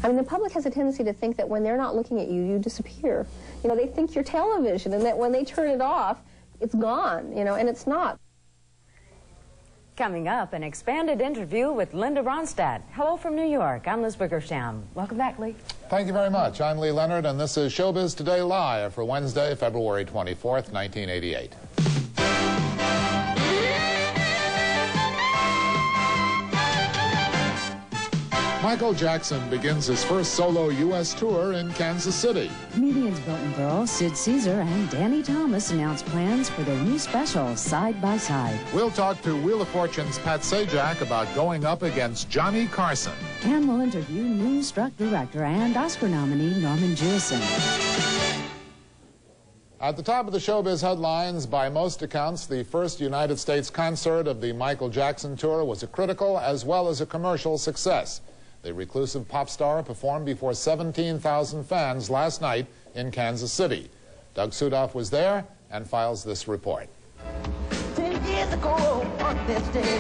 I mean, the public has a tendency to think that when they're not looking at you, you disappear. You know, they think you're television, and that when they turn it off, it's gone, you know, and it's not. Coming up, an expanded interview with Linda Ronstadt. Hello from New York. I'm Liz Wickersham. Welcome back, Lee. Thank you very much. I'm Lee Leonard, and this is Showbiz Today Live for Wednesday, February 24th, 1988. Michael Jackson begins his first solo U.S. tour in Kansas City. Comedians Milton Berle, Sid Casesar, and Danny Thomas announced plans for their new special, Side by Side. We'll talk to Wheel of Fortune's Pat Sajak about going up against Johnny Carson. And we'll interview Moonstruck director and Oscar nominee Norman Jewison. At the top of the showbiz headlines, by most accounts, the first United States concert of the Michael Jackson tour was a critical as well as a commercial success. The reclusive pop star performed before 17,000 fans last night in Kansas City. Doug Sudoff was there and files this report. 10 years ago, on this day,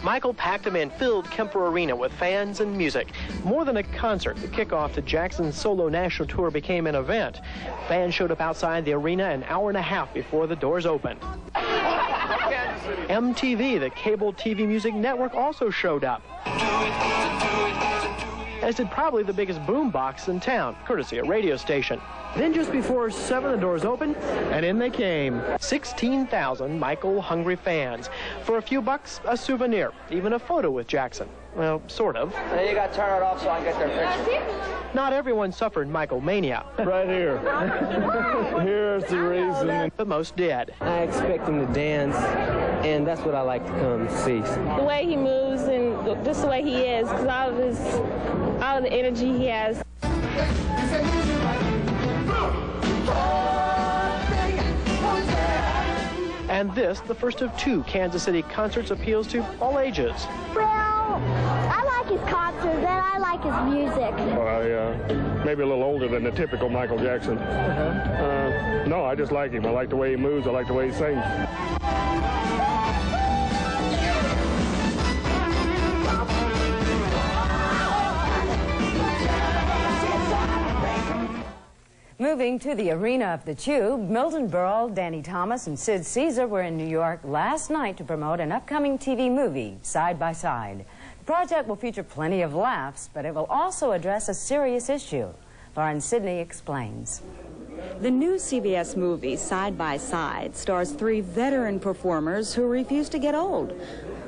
Michael packed and filled Kemper Arena with fans and music. More than a concert, the kickoff to Jackson's solo national tour became an event. Fans showed up outside the arena an hour and a half before the doors opened. MTV, the cable TV music network, also showed up, as did probably the biggest boombox in town, courtesy a radio station. Then just before 7, the doors opened, and in they came. 16,000 Michael-hungry fans. For a few bucks, a souvenir, even a photo with Jackson. Well, sort of. So you got to turn it off so I can get their picture. Not everyone suffered Michael mania. Right here. Here's the reason. But most did. I expect him to dance, and that's what I like to come see. The way he moves and just the way he is, because all of the energy he has. And this, the first of 2 Kansas City concerts, appeals to all ages. Well, I like his concerts and I like his music. Well, maybe a little older than the typical Michael Jackson. No, I just like him. I like the way he moves. I like the way he sings. Moving to the arena of the Tube, Milton Berle, Danny Thomas, and Sid Casesar were in New York last night to promote an upcoming TV movie, Side by Side. The project will feature plenty of laughs, but it will also address a serious issue. Lauren Sidney explains. The new CBS movie, Side by Side, stars 3 veteran performers who refuse to get old.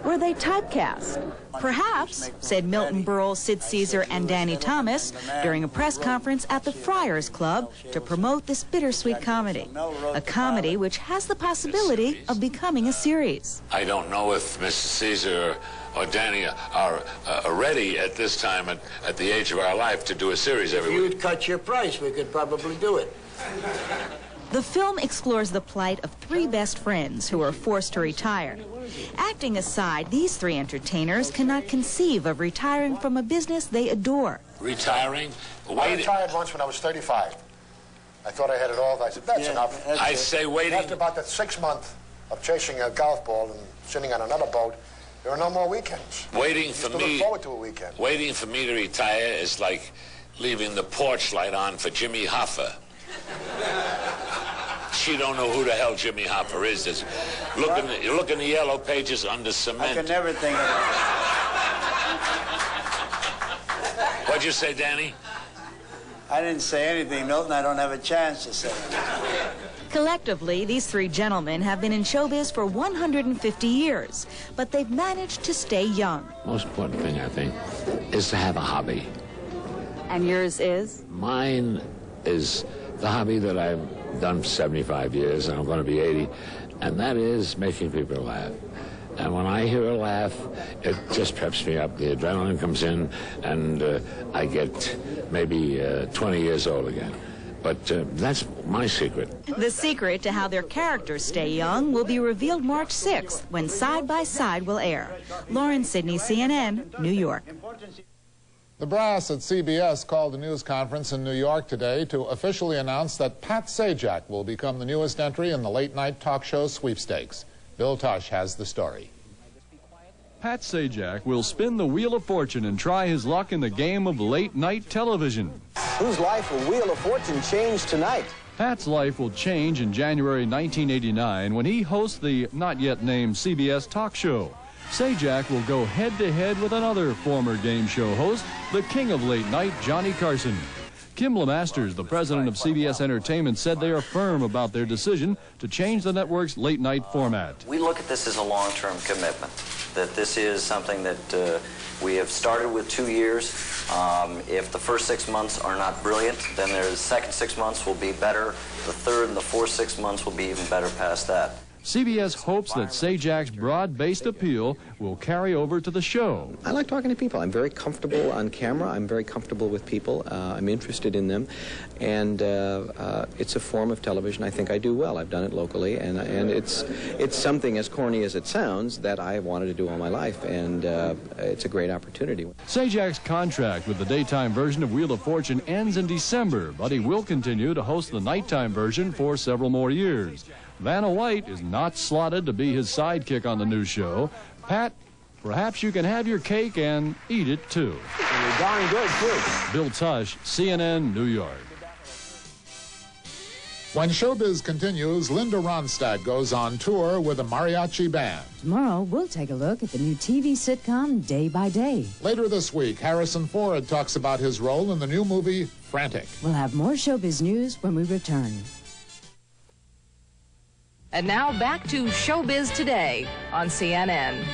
Were they typecast? Perhaps, said Milton Berle, Sid Casesar, and Danny Thomas during a press conference at the Friars Club to promote this bittersweet comedy. A comedy which has the possibility of becoming a series. I don't know if Mr. Casesar or Danny are ready at this time at the age of our life to do a series every week. If you'd cut your price, we could probably do it. The film explores the plight of 3 best friends who are forced to retire. Acting aside, these 3 entertainers cannot conceive of retiring from a business they adore. Retiring? I retired once when I was 35. I thought I had it all. I said, that's enough. I say waiting. After about that 6 month of chasing a golf ball and sitting on another boat, there are no more weekends. Waiting for me. Look forward to a weekend. Waiting for me to retire is like leaving the porch light on for Jimmy Hoffa. She don't know who the hell Jimmy Hoffa is. Look in the yellow pages under cement. I can never think of it. What'd you say, Danny? I didn't say anything, Milton. I don't have a chance to say it. Collectively, these 3 gentlemen have been in showbiz for 150 years, but they've managed to stay young. Most important thing, I think, is to have a hobby. And yours is? Mine is the hobby that I've done for 75 years, and I'm going to be 80, and that is making people laugh. And when I hear a laugh, it just peps me up. The adrenaline comes in, and I get maybe 20 years old again. But that's my secret. The secret to how their characters stay young will be revealed March 6th, when Side by Side will air. Lauren Sidney, CNN, New York. The brass at CBS called a news conference in New York today to officially announce that Pat Sajak will become the newest entry in the late-night talk show sweepstakes. Bill Tush has the story. Pat Sajak will spin the Wheel of Fortune and try his luck in the game of late-night television. Whose life will Wheel of Fortune change tonight? Pat's life will change in January 1989 when he hosts the not-yet-named CBS talk show. Sajak will go head-to-head with another former game show host, the king of late night, Joanie Carter. Kim LeMasters, the president of CBS Entertainment, said they are firm about their decision to change the network's late-night format. We look at this as a long-term commitment, that this is something that we have started with 2 years. If the first 6 months are not brilliant, then the second 6 months will be better. The third and the fourth 6 months will be even better past that. CBS hopes that Sajak's broad-based appeal will carry over to the show. I like talking to people. I'm very comfortable on camera. I'm very comfortable with people. I'm interested in them. And it's a form of television I think I do well. I've done it locally. And it's something, as corny as it sounds, that I have wanted to do all my life. And it's a great opportunity. Sajak's contract with the daytime version of Wheel of Fortune ends in December, but he will continue to host the nighttime version for several more years. Vanna White is not slotted to be his sidekick on the new show. Pat, perhaps you can have your cake and eat it, too. And you're darn good, too. Bill Tush, CNN, New York. When Showbiz continues, Linda Ronstadt goes on tour with a mariachi band. Tomorrow, we'll take a look at the new TV sitcom Day by Day. Later this week, Harrison Ford talks about his role in the new movie Frantic. We'll have more Showbiz news when we return. And now back to Showbiz Today on CNN.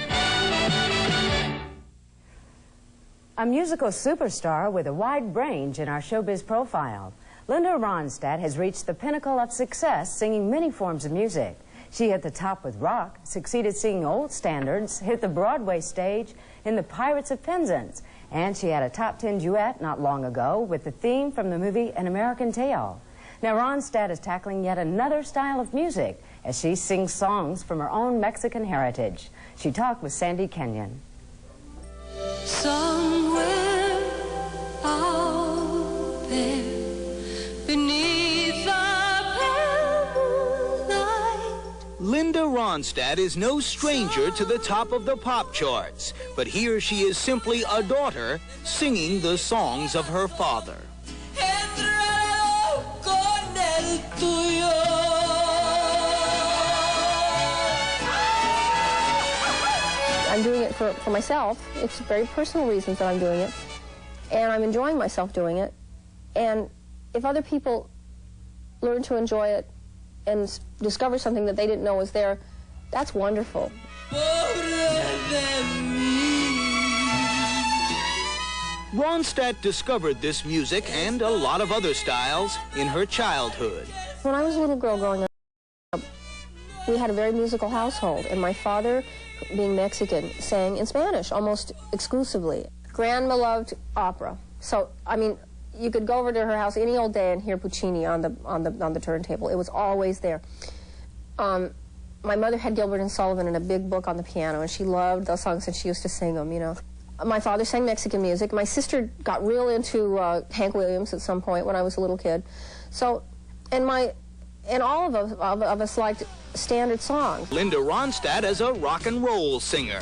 A musical superstar with a wide range in our showbiz profile. Linda Ronstadt has reached the pinnacle of success singing many forms of music. She hit the top with rock, succeeded singing old standards, hit the Broadway stage in The Pirates of Penzance, and she had a top 10 duet not long ago with the theme from the movie An American Tale. Now Ronstadt is tackling yet another style of music as she sings songs from her own Mexican heritage. She talked with Sandy Kenyon. Somewhere out there beneath the pale moonlight. Linda Ronstadt is no stranger to the top of the pop charts, but here she is simply a daughter singing the songs of her father. I'm doing it for myself. It's very personal reasons that I'm doing it. And I'm enjoying myself doing it. And if other people learn to enjoy it and discover something that they didn't know was there, that's wonderful. Ronstadt discovered this music and a lot of other styles in her childhood. When I was a little girl growing up, we had a very musical household, and my father, being Mexican, sang in Spanish almost exclusively. Grandma loved opera. So, I mean, you could go over to her house any old day and hear Puccini on the turntable. It was always there. My mother had Gilbert and Sullivan in a big book on the piano, and she loved those songs, and she used to sing them, you know. My father sang Mexican music. My sister got real into Hank Williams at some point when I was a little kid. So, and all of us liked standard songs. Linda Ronstadt as a rock and roll singer.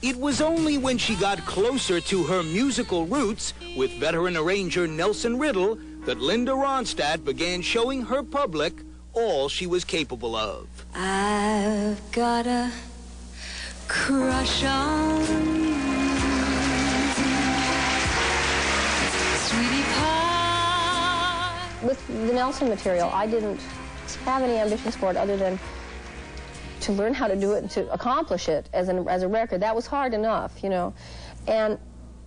It was only when she got closer to her musical roots with veteran arranger Nelson Riddle that Linda Ronstadt began showing her public all she was capable of. I've got a crush on sweetie pie. With the Nelson material, I didn't have any ambitions for it other than to learn how to do it and to accomplish it as a record. That was hard enough, you know. And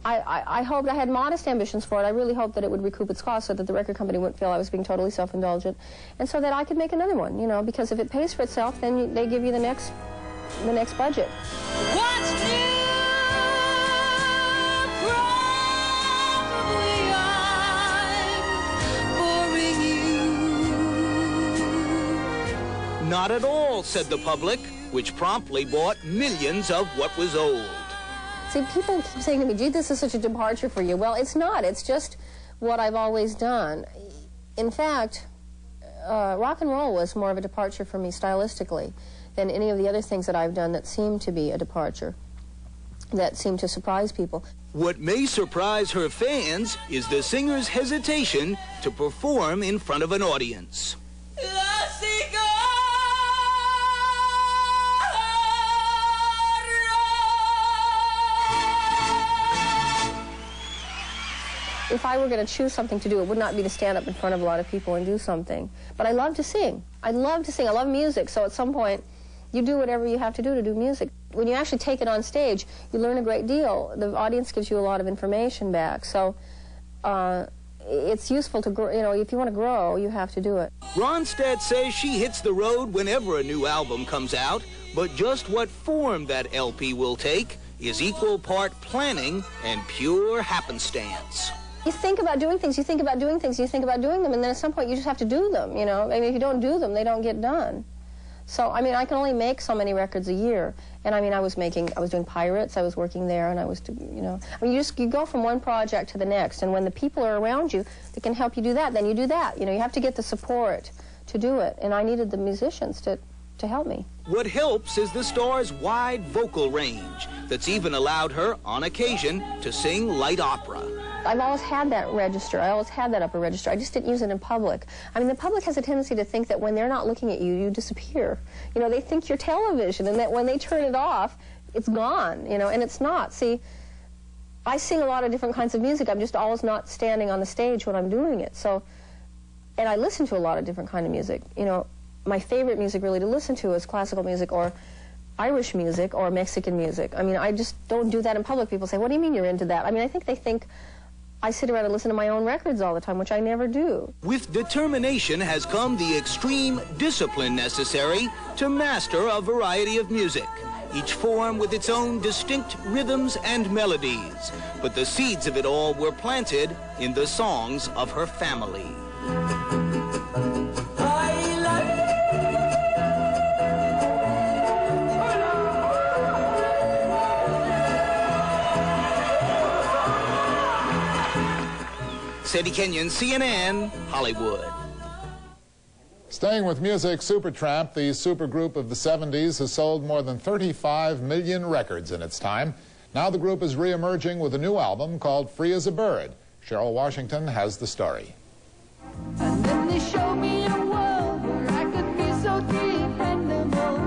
I hoped, I had modest ambitions for it. I really hoped that it would recoup its cost so that the record company wouldn't feel I was being totally self-indulgent, and so that I could make another one, you know, because if it pays for itself, then they give you the next budget. What's new? Probably I'm boring you. Not at all, said the public, which promptly bought millions of what was old. See, people keep saying to me, gee, this is such a departure for you. Well, it's not. It's just what I've always done. In fact, rock and roll was more of a departure for me stylistically than any of the other things that I've done that seemed to be a departure, that seemed to surprise people. What may surprise her fans is the singer's hesitation to perform in front of an audience. If I were going to choose something to do, it would not be to stand up in front of a lot of people and do something. But I love to sing. I love to sing. I love music, so at some point, you do whatever you have to do music. When you actually take it on stage, you learn a great deal. The audience gives you a lot of information back, so it's useful to grow. You know, if you want to grow, you have to do it. Ronstadt says she hits the road whenever a new album comes out, but just what form that LP will take is equal part planning and pure happenstance. You think about doing things, you think about doing things, you think about doing them, and then at some point you just have to do them, you know. I mean, if you don't do them, they don't get done. So, I mean, I can only make so many records a year. And I mean, I was doing Pirates, I was working there, and I was, you know. I mean, you go from one project to the next, and when the people are around you that can help you do that, then you do that. You know, you have to get the support to do it, and I needed the musicians to help me. What helps is the star's wide vocal range that's even allowed her, on occasion, to sing light opera. I've always had that register. I always had that upper register. I just didn't use it in public. I mean, the public has a tendency to think that when they're not looking at you, you disappear. You know, they think you're television, and that when they turn it off, it's gone, you know, and it's not. See, I sing a lot of different kinds of music. I'm just always not standing on the stage when I'm doing it. So, and I listen to a lot of different kind of music. You know, my favorite music really to listen to is classical music or Irish music or Mexican music. I mean, I just don't do that in public. People say, what do you mean you're into that? I mean, I think they think I sit around and listen to my own records all the time, which I never do. With determination has come the extreme discipline necessary to master a variety of music, each form with its own distinct rhythms and melodies. But the seeds of it all were planted in the songs of her family. Eddie Kenyon, CNN, Hollywood. Staying with music, Supertramp, the supergroup of the 70s, has sold more than 35 million records in its time. Now the group is re-emerging with a new album called Free as a Bird. Cheryl Washington has the story. And then they showed me a world where I could be so dependable,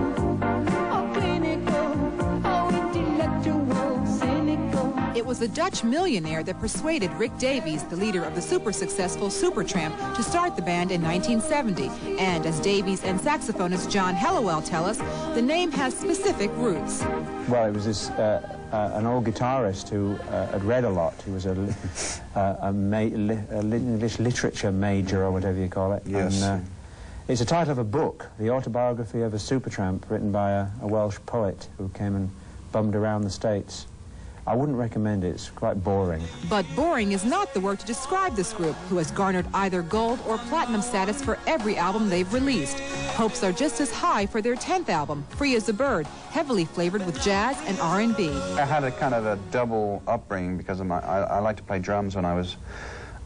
or clinical, or intellectual, cynical. It was a Dutch millionaire that persuaded Rick Davies, the leader of the super successful Supertramp, to start the band in 1970. And as Davies and saxophonist John Hellowell tell us, the name has specific roots. Well, it was this an old guitarist who had read a lot. He was an English literature major, or whatever you call it. Yes. And, it's a title of a book, The Autobiography of a Supertramp, written by a Welsh poet who came and bummed around the States. I wouldn't recommend it. It's quite boring. But boring is not the word to describe this group, who has garnered either gold or platinum status for every album they've released. Hopes are just as high for their 10th album, Free as a Bird, heavily flavored with jazz and R&B. I had a kind of a double upbringing because of I liked to play drums when I was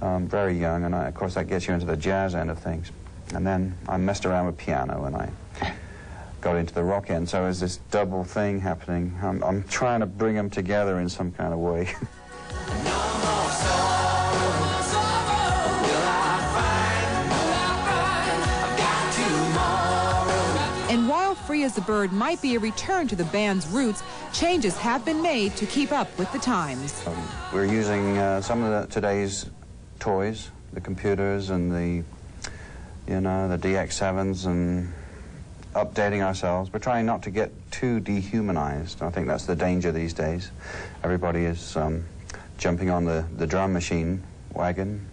very young, and of course that gets you into the jazz end of things. And then I messed around with piano, and I got into the rock end, so there's this double thing happening. I'm trying to bring them together in some kind of way. And while Free as a Bird might be a return to the band's roots, changes have been made to keep up with the times. We're using some of today's toys, the computers and the DX7s, and updating ourselves. We're trying not to get too dehumanized. I think that's the danger these days. Everybody is jumping on the drum machine wagon.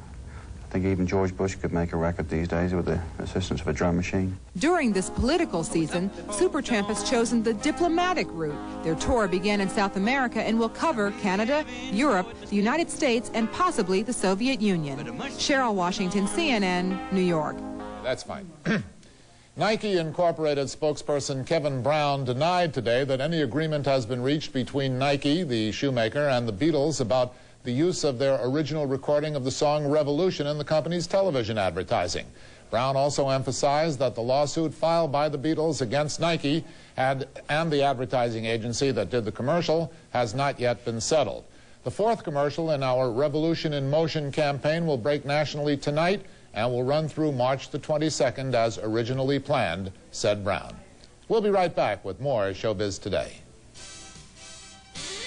I think even George Bush could make a record these days with the assistance of a drum machine. During this political season, Supertramp has chosen the diplomatic route. Their tour began in South America and will cover Canada, Europe, the United States, and possibly the Soviet Union. Cheryl Washington, CNN, New York. That's fine. Nike Incorporated spokesperson Kevin Brown denied today that any agreement has been reached between Nike, the shoemaker, and the Beatles about the use of their original recording of the song Revolution in the company's television advertising. Brown also emphasized that the lawsuit filed by the Beatles against Nike and the advertising agency that did the commercial has not yet been settled. The fourth commercial in our Revolution in Motion campaign will break nationally tonight and will run through March the 22nd as originally planned, said Brown. We'll be right back with more Showbiz Today.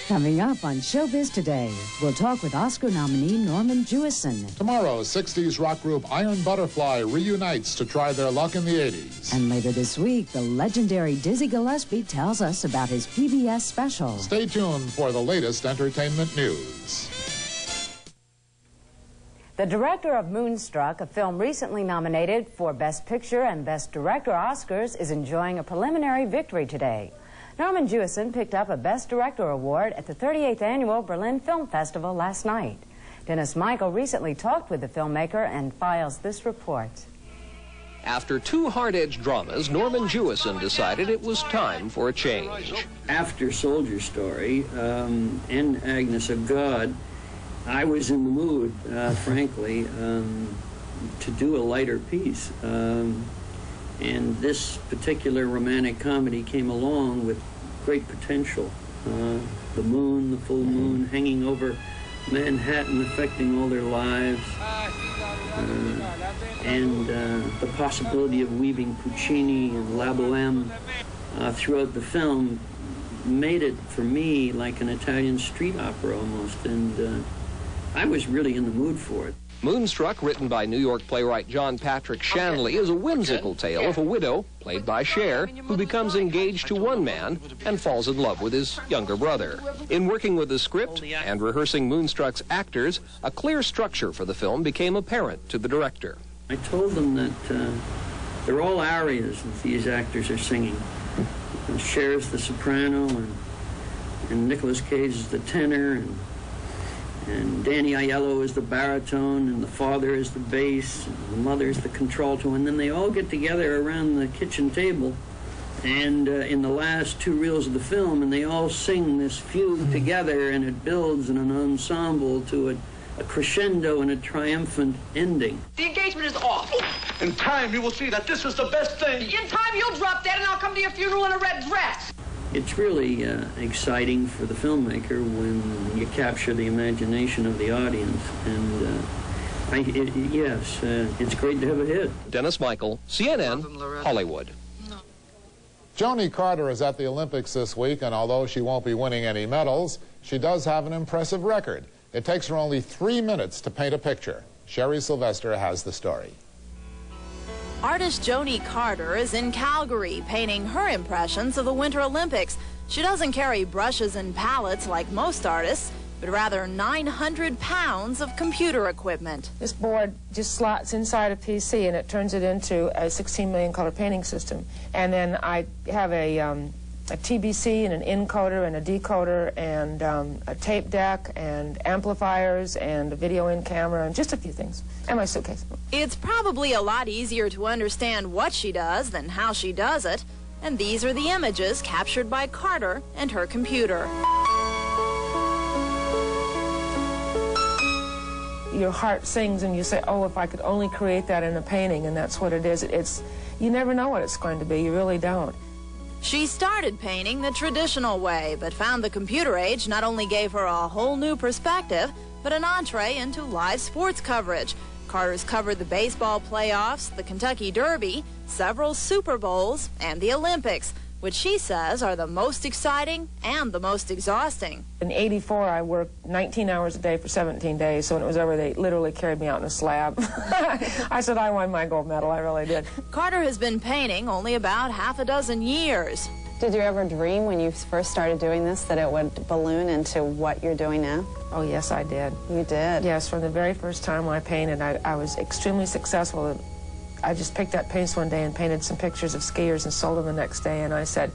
Coming up on Showbiz Today, we'll talk with Oscar nominee Norman Jewison. Tomorrow, 60s rock group Iron Butterfly reunites to try their luck in the 80s. And later this week, the legendary Dizzy Gillespie tells us about his PBS special. Stay tuned for the latest entertainment news. The director of Moonstruck, a film recently nominated for Best Picture and Best Director Oscars, is enjoying a preliminary victory today. Norman Jewison picked up a Best Director award at the 38th Annual Berlin Film Festival last night. Dennis Michael recently talked with the filmmaker and files this report. After two hard-edged dramas, Norman Jewison decided it was time for a change. After Soldier Story and Agnes of God, I was in the mood, frankly, to do a lighter piece. And this particular romantic comedy came along with great potential. The moon, the full moon, hanging over Manhattan, affecting all their lives. And the possibility of weaving Puccini and La Boheme throughout the film made it, for me, like an Italian street opera almost. And I was really in the mood for it. Moonstruck, written by New York playwright John Patrick Shanley, is a whimsical tale of a widow, played by Cher, who becomes engaged to one man and falls in love with his younger brother. In working with the script and rehearsing Moonstruck's actors, a clear structure for the film became apparent to the director. I told them that they're all arias that these actors are singing. Cher's the soprano, and Nicolas Cage is the tenor, and Danny Aiello is the baritone, and the father is the bass, and the mother is the contralto, and then they all get together around the kitchen table, and in the last two reels of the film, and they all sing this fugue together, and it builds in an ensemble to a crescendo and a triumphant ending. The engagement is off. In time, you will see that this is the best thing. In time, you'll drop dead, and I'll come to your funeral in a red dress. It's really exciting for the filmmaker when you capture the imagination of the audience, and it's great to have a hit. Dennis Michael, CNN, Hollywood. Joanie Carter is at the Olympics this week, and although she won't be winning any medals, she does have an impressive record. It takes her only 3 minutes to paint a picture. Sherry Sylvester has the story. Artist Joanie Carter is in Calgary painting her impressions of the Winter Olympics. She doesn't carry brushes and palettes like most artists, but rather 900 pounds of computer equipment. This board just slots inside a PC and it turns it into a 16 million color painting system. And then I have a TBC and an encoder and a decoder and a tape deck and amplifiers and a video in camera and just a few things. And my suitcase. It's probably a lot easier to understand what she does than how she does it. And these are the images captured by Carter and her computer. Your heart sings and you say, oh, if I could only create that in a painting, and that's what it is. You never know what it's going to be. You really don't. She started painting the traditional way, but found the computer age not only gave her a whole new perspective, but an entree into live sports coverage. Carter's covered the baseball playoffs, the Kentucky Derby, several Super Bowls, and the Olympics, which she says are the most exciting and the most exhausting. In '84, I worked 19 hours a day for 17 days, so when it was over, they literally carried me out in a slab. I said I won my gold medal, I really did. Carter has been painting only about half a dozen years. Did you ever dream when you first started doing this that it would balloon into what you're doing now? Oh, yes, I did. You did? Yes, from the very first time I painted, I was extremely successful. I just picked up paints one day and painted some pictures of skiers and sold them the next day, and I said,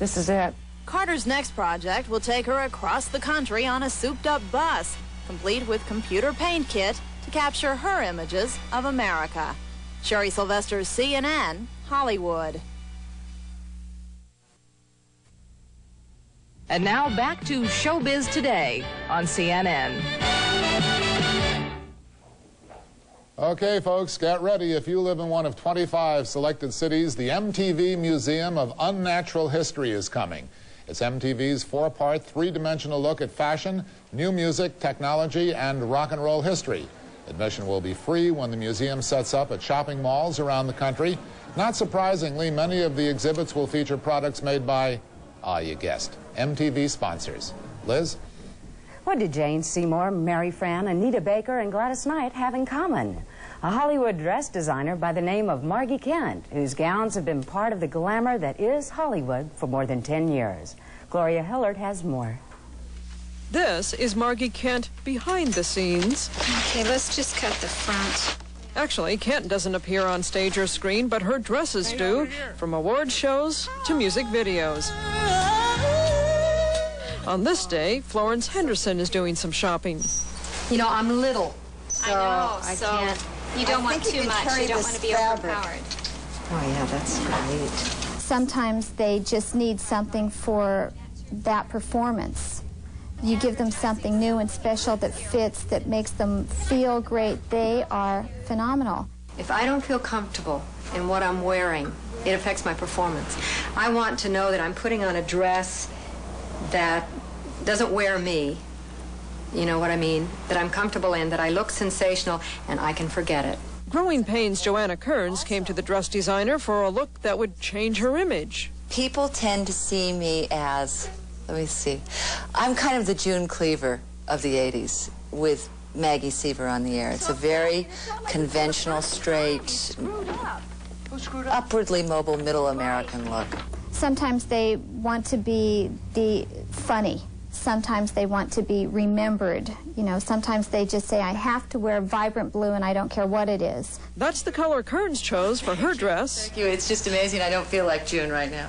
this is it. Carter's next project will take her across the country on a souped-up bus, complete with computer paint kit to capture her images of America. Sherry Sylvester, CNN, Hollywood. And now back to Showbiz Today on CNN. Okay, folks, get ready. If you live in one of 25 selected cities, the MTV Museum of Unnatural History is coming. It's MTV's four-part, three-dimensional look at fashion, new music, technology, and rock and roll history. Admission will be free when the museum sets up at shopping malls around the country. Not surprisingly, many of the exhibits will feature products made by, you guessed, MTV sponsors. Liz? What did Jane Seymour, Mary Fran, Anita Baker, and Gladys Knight have in common? A Hollywood dress designer by the name of Margi Kent, whose gowns have been part of the glamour that is Hollywood for more than 10 years. Gloria Hillard has more. This is Margi Kent behind the scenes. Okay, let's just cut the front. Actually, Kent doesn't appear on stage or screen, but her dresses do, from award shows to music videos. On this day, Florence Henderson is doing some shopping. You know, I'm little, so I can't. You don't want too much. You don't want to be overpowered. Oh, yeah, that's great. Sometimes they just need something for that performance. You give them something new and special that fits, that makes them feel great. They are phenomenal. If I don't feel comfortable in what I'm wearing, it affects my performance. I want to know that I'm putting on a dress that doesn't wear me, you know what I mean, that I'm comfortable in, that I look sensational, and I can forget it. Growing Pains' Joanna Kerns came to the dress designer for a look that would change her image. People tend to see me as, let me see, I'm kind of the June Cleaver of the 80s with Maggie Seaver on the air. It's a very conventional, straight, upwardly mobile middle American look. Sometimes they want to be funny. Sometimes they want to be remembered. You know, sometimes they just say, I have to wear vibrant blue and I don't care what it is. That's the color Kerns chose for her dress. Thank you. It's just amazing. I don't feel like June right now.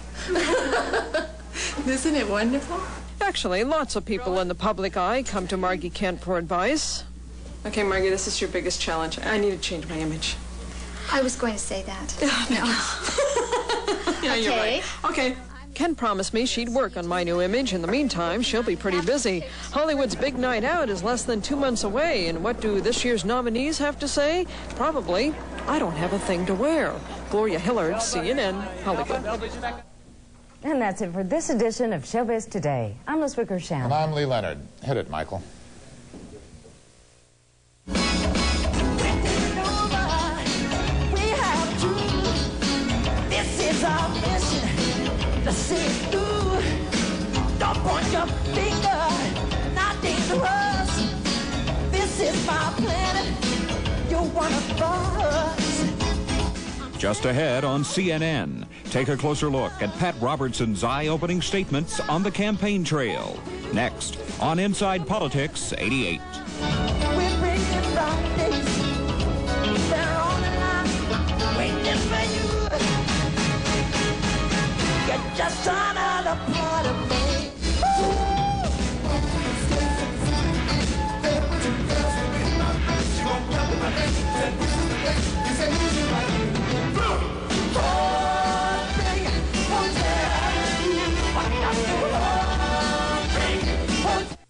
Isn't it wonderful? Actually, lots of people in the public eye come to Margi Kent for advice. Okay, Margi, this is your biggest challenge. I need to change my image. I was going to say that. Yeah, okay. You're right. Okay. Ken promised me she'd work on my new image. In the meantime, she'll be pretty busy. Hollywood's big night out is less than 2 months away, and what do this year's nominees have to say? Probably, I don't have a thing to wear. Gloria Hillard, CNN, Hollywood. And that's it for this edition of Showbiz Today. I'm Liz Wickersham. And I'm Lee Leonard. Hit it, Michael. This is our mission. To see it through. Don't point your finger. Not dangerous. This is my planet. You're one of us. Just ahead on CNN, take a closer look at Pat Robertson's eye-opening statements on the campaign trail. Next, on Inside Politics 88. We're bringing Fridays. They're on the line. Waiting for you. You're just another part.